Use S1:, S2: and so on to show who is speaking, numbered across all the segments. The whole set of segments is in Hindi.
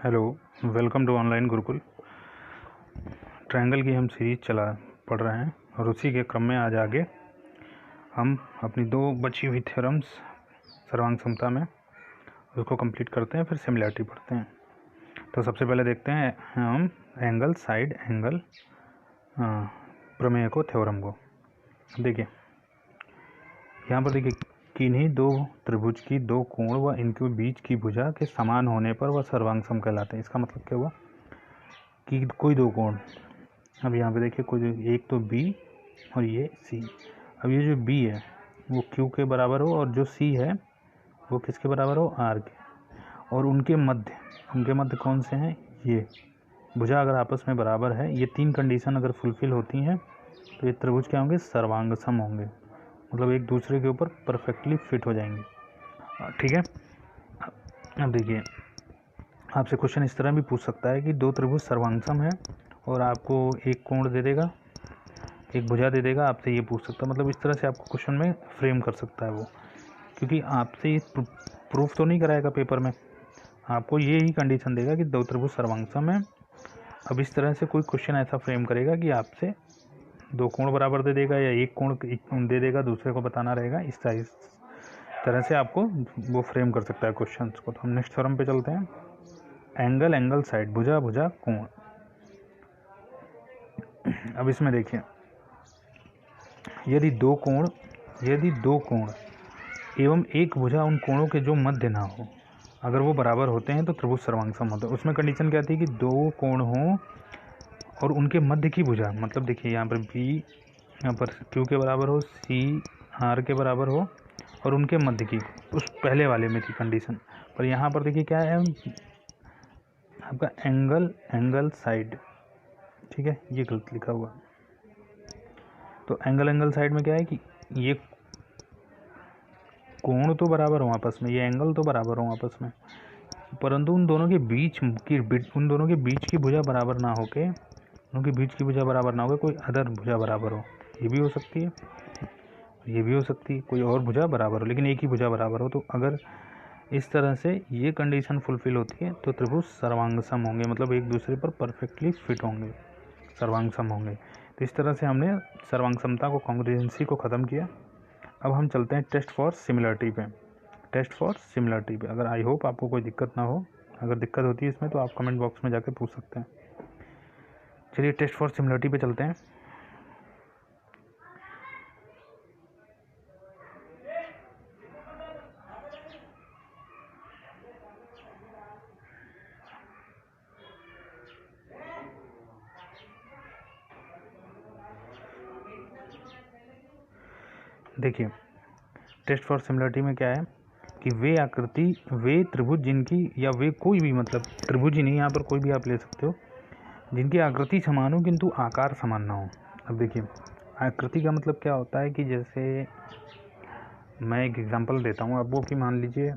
S1: Hello, welcome to online Gurukul. Triangle की हम सीरीज पढ़ रहे हैं और उसी के क्रम में आज आगे हम अपनी दो बची हुई थ्योरम्स सर्वांग समता में उसको कंप्लीट करते हैं, फिर सिमिलैरिटी पढ़ते हैं। तो सबसे पहले देखते हैं हम एंगल साइड एंगल प्रमेय को, थ्योरम को। देखिए यहाँ पर देखिए, किन्हीं दो त्रिभुज की दो कोण व इनके बीच की भुजा के समान होने पर वह सर्वांग सम कहलाते हैं। इसका मतलब क्या हुआ कि कोई दो कोण, अब यहाँ पे देखिए कोई एक तो बी और ये सी। अब ये जो बी है वो क्यू के बराबर हो और जो सी है वो किसके बराबर हो, आर के। और उनके मध्य कौन से हैं, ये भुजा अगर आपस में बराबर है, ये तीन कंडीशन अगर फुलफिल होती हैं तो ये त्रिभुज क्या होंगे, सर्वांग सम होंगे। मतलब एक दूसरे के ऊपर परफेक्टली फिट हो जाएंगे। ठीक है। अब देखिए, आपसे क्वेश्चन इस तरह भी पूछ सकता है कि दो त्रिभुज सर्वांग सम है और आपको एक कोण दे देगा, एक भुजा दे देगा, आपसे ये पूछ सकता है। मतलब इस तरह से आपको क्वेश्चन में फ्रेम कर सकता है वो, क्योंकि आपसे प्रूफ तो नहीं कराएगा पेपर में, आपको ये ही कंडीशन देगा कि दो त्रिभुज सर्वांग सम है। अब इस तरह से कोई क्वेश्चन ऐसा फ्रेम करेगा कि आपसे दो कोण बराबर दे देगा या एक कोण दे देगा, दूसरे को बताना रहेगा। इस तरह से आपको वो फ्रेम कर सकता है क्वेश्चंस को। तो हम नेक्स्ट थ्योरम पे चलते हैं। एंगल एंगल साइड, भुजा भुजा कोण। अब इसमें देखिए, यदि दो कोण एवं एक भुजा उन कोणों के जो मध्य ना हो, अगर वो बराबर होते हैं तो त्रिभुज सर्वांग सम होता है। उसमें कंडीशन क्या थी कि दो कोण हो और उनके मध्य की भुजा, मतलब देखिए यहाँ पर बी, यहाँ पर क्यू के बराबर हो, सी आर के बराबर हो और उनके मध्य की, उस पहले वाले में थी कंडीशन। पर यहाँ पर देखिए क्या है आपका, एंगल एंगल साइड। ठीक है, ये गलत लिखा हुआ। तो एंगल एंगल साइड में क्या है कि ये कोण तो बराबर हो आपस में, ये एंगल तो बराबर हो आपस में, परंतु उन दोनों के बीच की भुजा बराबर ना होके, उनके बीच की भुजा बराबर ना होकर कोई अदर भुजा बराबर हो। ये भी हो सकती है, ये भी हो सकती है, कोई और भुजा बराबर हो, लेकिन एक ही भुजा बराबर हो। तो अगर इस तरह से ये कंडीशन फुलफिल होती है तो त्रिभुज सर्वांग सम होंगे, मतलब एक दूसरे पर परफेक्टली फिट होंगे, सर्वांग सम होंगे। तो इस तरह से हमने सर्वांग समता को, कॉन्ग्रुएंसी को ख़त्म किया। अब हम चलते हैं टेस्ट फॉर सिमिलरिटी पे। अगर आई होप आपको कोई दिक्कत ना हो, अगर दिक्कत होती है इसमें तो आप कमेंट बॉक्स में जाके पूछ सकते हैं। चलिए टेस्ट फॉर सिमिलरिटी पे चलते हैं। देखिए टेस्ट फॉर सिमिलरिटी में क्या है कि वे त्रिभुज जिनकी, या वे कोई भी, मतलब त्रिभुज ही नहीं, यहाँ पर कोई भी आप ले सकते हो, जिनकी आकृति समान हो किंतु आकार समान ना हो। अब देखिए आकृति का मतलब क्या होता है कि जैसे मैं एक एग्जांपल देता हूँ आपको कि मान लीजिए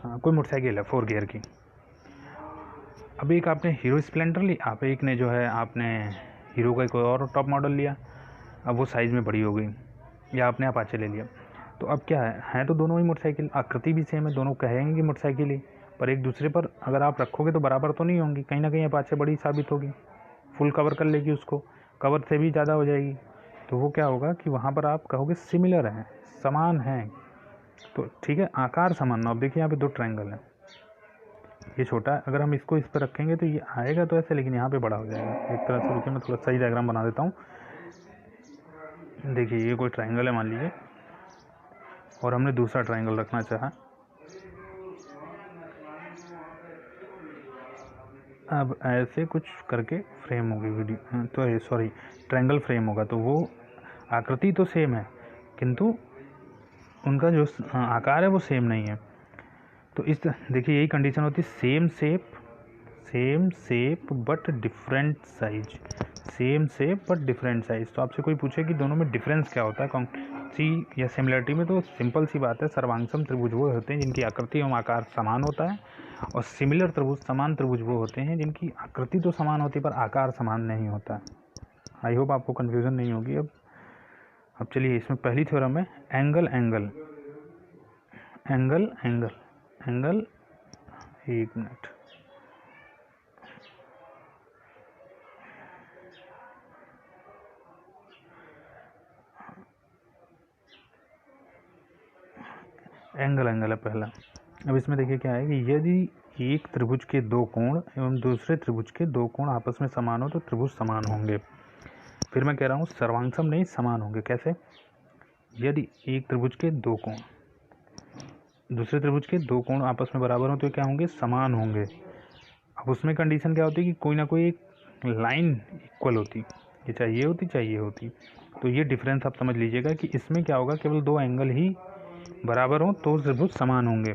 S1: कोई मोटरसाइकिल है 4 गियर की। अब एक आपने हीरो स्प्लेंडर ली, एक ने जो है आपने हीरो का कोई और टॉप मॉडल लिया, अब वो साइज़ में बड़ी हो गई, या आपने अपाचे ले लिया। तो अब क्या है तो दोनों ही मोटरसाइकिल, आकृति भी सेम है, दोनों कहेंगे कि मोटरसाइकिल ही, पर एक दूसरे पर अगर आप रखोगे तो बराबर तो नहीं होंगी, कहीं ना कहीं अपाचे बड़ी साबित होगी, फुल कवर कर लेगी, उसको कवर से भी ज़्यादा हो जाएगी। तो वो क्या होगा कि वहाँ पर आप कहोगे सिमिलर हैं, समान हैं। तो ठीक है, आकार समान। अब देखिए यहाँ पे दो ट्रायंगल हैं, ये छोटा है, अगर हम इसको इस पर रखेंगे तो ये आएगा तो ऐसे, लेकिन यहाँ पे बड़ा हो जाएगा एक तरह से। रुकिए मैं थोड़ा सही डायग्राम बना देता हूँ। देखिए ये कोई ट्रायंगल है मान लीजिए, और हमने दूसरा ट्रायंगल रखना चाहा। अब ऐसे कुछ करके फ्रेम होगी वीडियो, तो सॉरी ट्रायंगल फ्रेम होगा, तो वो आकृति तो सेम है किंतु उनका जो आकार है वो सेम नहीं है। तो इस देखिए यही कंडीशन होती है, same shape but different size, same shape but different size. तो आपसे कोई पूछे कि दोनों में डिफरेंस क्या होता है कौन-सी या सिमिलरिटी में, तो सिंपल सी बात है, सर्वांगसम त्रिभुज वो होते हैं जिनकी आकृति एवं आकार समान होता है, और सिमिलर त्रिभुज, समान त्रिभुज वो होते हैं जिनकी आकृति तो समान होती है पर आकार समान नहीं होता। आई होप आपको कन्फ्यूज़न नहीं होगी। अब चलिए इसमें पहली थ्योरम है एंगल एंगल एक मिनट, एंगल है पहला। अब इसमें देखिए क्या है कि यदि एक त्रिभुज के दो कोण एवं दूसरे त्रिभुज के दो कोण आपस में समान हो तो त्रिभुज समान होंगे। फिर मैं कह रहा हूँ सर्वांगसम नहीं, समान होंगे। कैसे? यदि एक त्रिभुज के दो कोण दूसरे त्रिभुज के दो कोण आपस में बराबर हो तो क्या होंगे? समान होंगे। अब उसमें कंडीशन क्या होती है कि कोई ना कोई एक लाइन इक्वल होती, ये चाहिए होती, चाहिए होती। तो ये डिफरेंस आप समझ लीजिएगा कि इसमें क्या होगा, केवल दो एंगल ही बराबर हों तो त्रिभुज समान होंगे,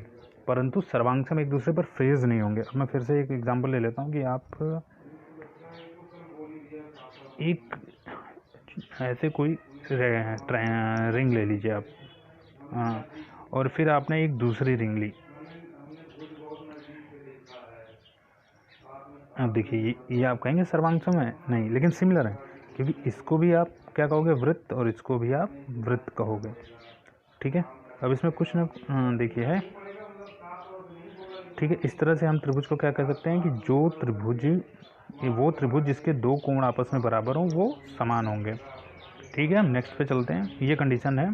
S1: परंतु सर्वांगसम एक दूसरे पर फेज नहीं होंगे। अब मैं फिर से एक एग्जांपल ले लेता हूँ कि आप एक ऐसे कोई रिंग ले लीजिए आप, हाँ, और फिर आपने एक दूसरी रिंग ली। अब देखिए ये आप कहेंगे सर्वांगसम है? नहीं, लेकिन सिमिलर है, क्योंकि इसको भी आप क्या कहोगे? वृत्त, और इसको भी आप वृत्त कहोगे। ठीक है, अब इसमें कुछ ना देखिए है, ठीक है। इस तरह से हम त्रिभुज को क्या कर सकते हैं कि जो त्रिभुज, वो त्रिभुज जिसके दो कोण आपस में बराबर हों वो समान होंगे। ठीक है, हम नेक्स्ट पे चलते हैं। ये कंडीशन है,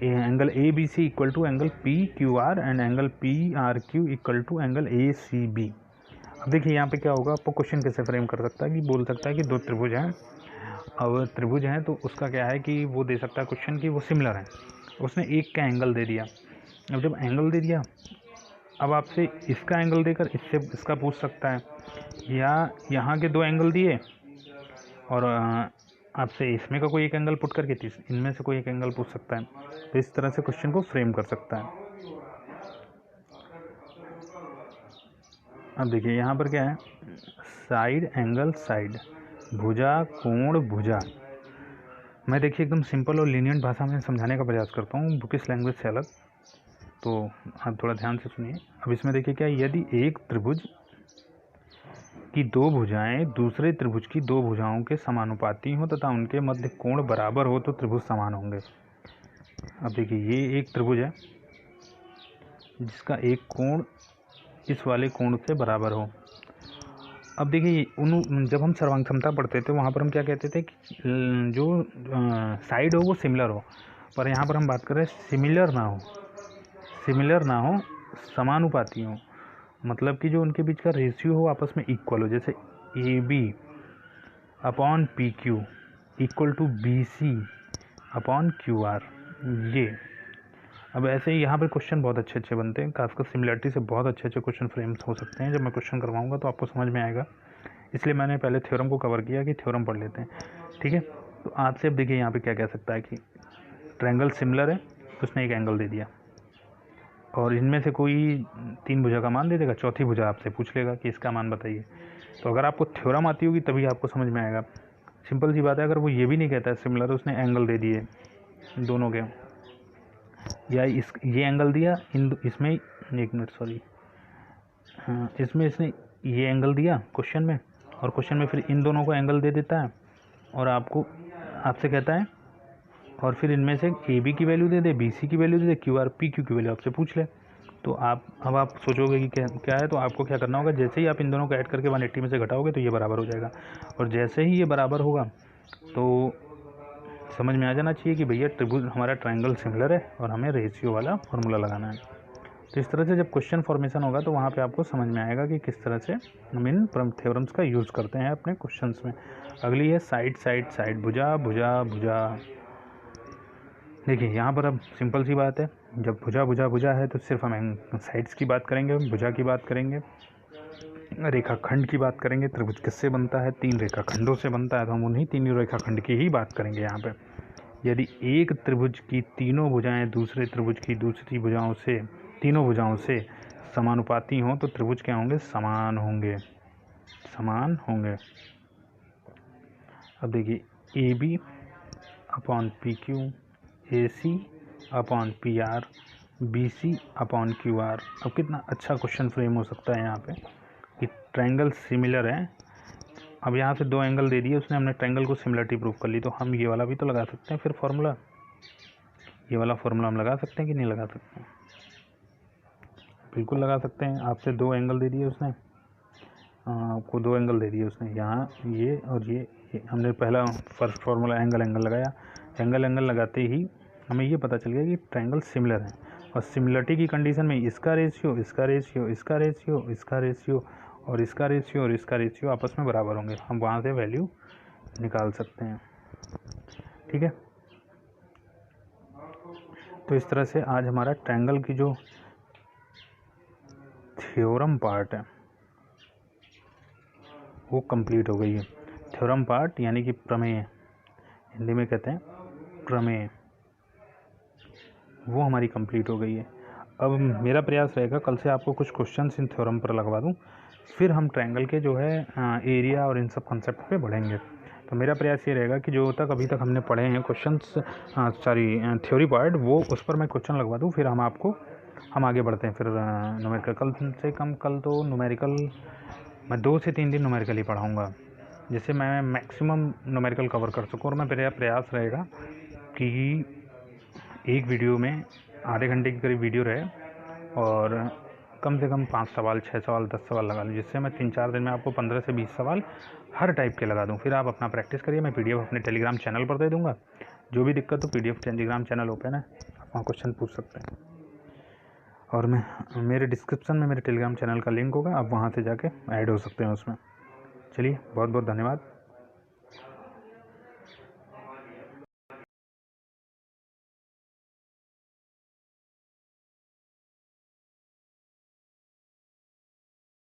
S1: angle A B C equal to angle P Q R and angle P R Q equal to angle A C B. अब देखिए यहाँ पे क्या होगा, आपको क्वेश्चन कैसे फ्रेम कर सकता है कि बोल सकता है कि दो त्रिभुज हैं। अब त्रिभुज हैं तो उसका क्या है कि वो दे सकता है क्वेश्चन कि वो सिमिलर है। उसने एक का एंगल दे दिया। अब जब एंगल दे दिया, अब आपसे इसका एंगल देकर इससे इसका पूछ सकता है, या यहाँ के दो एंगल दिए और आपसे इसमें का कोई एक एंगल पुट करके इनमें से कोई एक एंगल पूछ सकता है। तो इस तरह से क्वेश्चन को फ्रेम कर सकता है। अब देखिए यहाँ पर क्या है, साइड एंगल साइड, भुजा कोण भुजा। मैं देखिए एकदम सिंपल और लीनियंट भाषा में समझाने का प्रयास करता हूँ, बुकिश लैंग्वेज से अलग, तो आप थोड़ा ध्यान से सुनिए। अब इसमें देखिए क्या, यदि एक त्रिभुज की दो भुजाएं दूसरे त्रिभुज की दो भुजाओं के समानुपाती हो तथा उनके मध्य कोण बराबर हो तो त्रिभुज समान होंगे। अब देखिए ये एक त्रिभुज है जिसका एक कोण इस वाले कोण से बराबर हो। अब देखिए जब हम सर्वांगसमता पढ़ते थे वहाँ पर हम क्या कहते थे कि जो साइड हो वो सिमिलर हो, पर यहाँ पर हम बात कर रहे हैं सिमिलर ना हो, समानुपाती हो। मतलब कि जो उनके बीच का रेशियो हो आपस में इक्वल हो, जैसे A B upon P Q equal to B C upon Q R, ये। अब ऐसे ही यहाँ पर क्वेश्चन बहुत अच्छे अच्छे बनते हैं, खासकर सिमिलरिटी से बहुत अच्छे अच्छे क्वेश्चन फ्रेम्स हो सकते हैं। जब मैं क्वेश्चन करवाऊंगा तो आपको समझ में आएगा, इसलिए मैंने पहले थ्योरम को कवर किया कि थ्योरम पढ़ लेते हैं। ठीक है, तो आपसे अब देखिए यहाँ पे क्या कह सकता है कि ट्रायंगल सिमिलर है, उसने एक एंगल दे दिया और इनमें से कोई तीन भुजा का मान दे देगा, चौथी भुजा आपसे पूछ लेगा कि इसका मान बताइए। तो अगर आपको थ्योरम आती होगी तभी आपको समझ में आएगा। सिंपल सी बात है, अगर वो ये भी नहीं कहता है सिमिलर, उसने एंगल दे दिए दोनों के, या ये एंगल दिया इसमें, एक मिनट सॉरी, हाँ, इसमें इसने ये एंगल दिया क्वेश्चन में, और क्वेश्चन में फिर इन दोनों को एंगल दे देता है और आपसे कहता है, और फिर इनमें से ए बी की वैल्यू दे दे, बी सी की वैल्यू दे दे, क्यू आर पी क्यू की वैल्यू आपसे पूछ ले। तो अब आप सोचोगे कि क्या है, तो आपको क्या करना होगा, जैसे ही आप इन दोनों को ऐड करके 180 में से घटाओगे तो ये बराबर हो जाएगा, और जैसे ही ये बराबर होगा तो समझ में आ जाना चाहिए कि भैया त्रिभुज हमारा ट्रायंगल सिमिलर है और हमें रेशियो वाला फॉर्मूला लगाना है। तो इस तरह से जब क्वेश्चन फॉर्मेशन होगा तो वहाँ पे आपको समझ में आएगा कि किस तरह से हम इन थ्योरम्स का यूज़ करते हैं अपने क्वेश्चंस में। अगली है साइड साइड साइड, भुजा भुजा भुजा। देखिए यहाँ पर अब सिंपल सी बात है, जब भुजा भुजा भुजा है तो सिर्फ हम साइड्स की बात करेंगे, भुजा की बात करेंगे, रेखाखंड की बात करेंगे। त्रिभुज किससे बनता है? तीन रेखाखंडों से बनता है, तो हम उन्हीं तीन रेखाखंड की ही बात करेंगे यहाँ पे। यदि एक त्रिभुज की तीनों भुजाएं दूसरे त्रिभुज की दूसरी भुजाओं से, तीनों भुजाओं से समानुपाती हों तो त्रिभुज क्या होंगे? समान होंगे, समान होंगे। अब देखिए A B upon P Q, A C upon P R, B C upon Q R. अब कितना अच्छा क्वेश्चन फ्रेम हो सकता है यहाँ पे कि ट्रायंगल सिमिलर है। अब यहाँ से दो एंगल दे दिए उसने, हमने ट्रायंगल को सिमिलरिटी प्रूव कर ली, तो हम ये वाला भी तो लगा सकते हैं फिर फॉर्मूला, ये वाला फॉर्मूला हम लगा सकते हैं कि नहीं लगा सकते हैं? बिल्कुल लगा सकते हैं। आपसे 2 एंगल दे दिए उसने, आपको 2 एंगल दे दिए उसने, यहाँ ये और ये हमने पहला फर्स्ट फार्मूला एंगल लगाया। एंगल लगाते ही हमें ये पता चल गया कि ट्रायंगल सिमिलर है, और सिमिलरिटी की कंडीशन में इसका रेशियो, इसका रेशियो, इसका रेशियो, इसका रेशियो और इसका रेशियो और इसका रेशियो आपस में बराबर होंगे। हम वहाँ से वैल्यू निकाल सकते हैं। ठीक है, तो इस तरह से आज हमारा ट्रायंगल की जो थ्योरम पार्ट है वो कंप्लीट हो गई है। थ्योरम पार्ट यानी कि प्रमेय, हिंदी में कहते हैं प्रमेय, वो हमारी कंप्लीट हो गई है। अब मेरा प्रयास रहेगा कल से आपको कुछ क्वेश्चंस इन थ्योरम पर लगवा दूं, फिर हम ट्रायंगल के जो है एरिया और इन सब कंसेप्ट पे बढ़ेंगे। तो मेरा प्रयास ये रहेगा कि जो तक अभी तक हमने पढ़े हैं क्वेश्चंस, थ्योरी पार्ट, वो उस पर मैं क्वेश्चन लगवा दूँ, फिर हम आगे बढ़ते हैं। फिर न्यूमेरिकल कल से कम, कल तो न्यूमेरिकल मैं 2 से 3 दिन न्यूमेरिकल ही पढ़ाऊँगा, जिससे मैं मैक्सिमम न्यूमेरिकल कवर कर सकूँ। और मेरा प्रयास रहेगा कि एक वीडियो में आधे घंटे के करीब वीडियो रहे और कम से कम 5 सवाल, 6 सवाल, 10 सवाल लगा लूँ, जिससे मैं 3-4 दिन में आपको 15 से 20 सवाल हर टाइप के लगा दूँ। फिर आप अपना प्रैक्टिस करिए। मैं PDF अपने टेलीग्राम चैनल पर दे दूँगा। जो भी दिक्कत हो, PDF टेलीग्राम चैनल ओपन है, आप वहाँ क्वेश्चन पूछ सकते हैं। और मेरे डिस्क्रिप्शन में मेरे टेलीग्राम चैनल का लिंक होगा, आप वहाँ से जाके ऐड हो सकते हैं उसमें। चलिए, बहुत बहुत धन्यवाद।